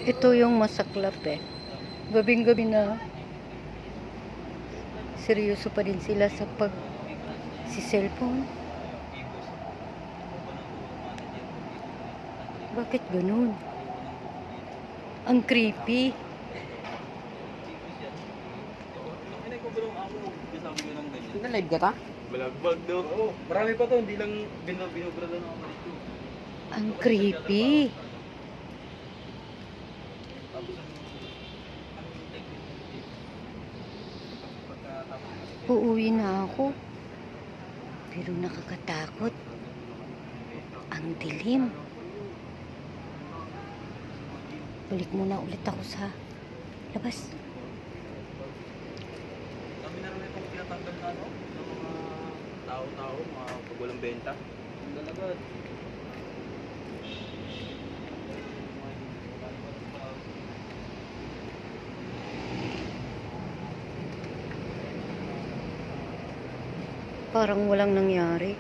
Ito yung masaklap eh. Gabing-gabi na seryoso pa din sila sa si cellphone. Bakit ganun? Ang creepy. Nag-live ka ta? Balagbag daw. Oo, marami pa to, hindi lang binubra doon ako dito. Ang creepy. Uuwi na ako. Pero nakakatakot. Ang dilim. Balik muna ulit ako sa labas. Kami na rin itong tinatanggal na ano, ng mga tao-tao, mga pag walang benta. Ang dalaga. Parang walang nangyari.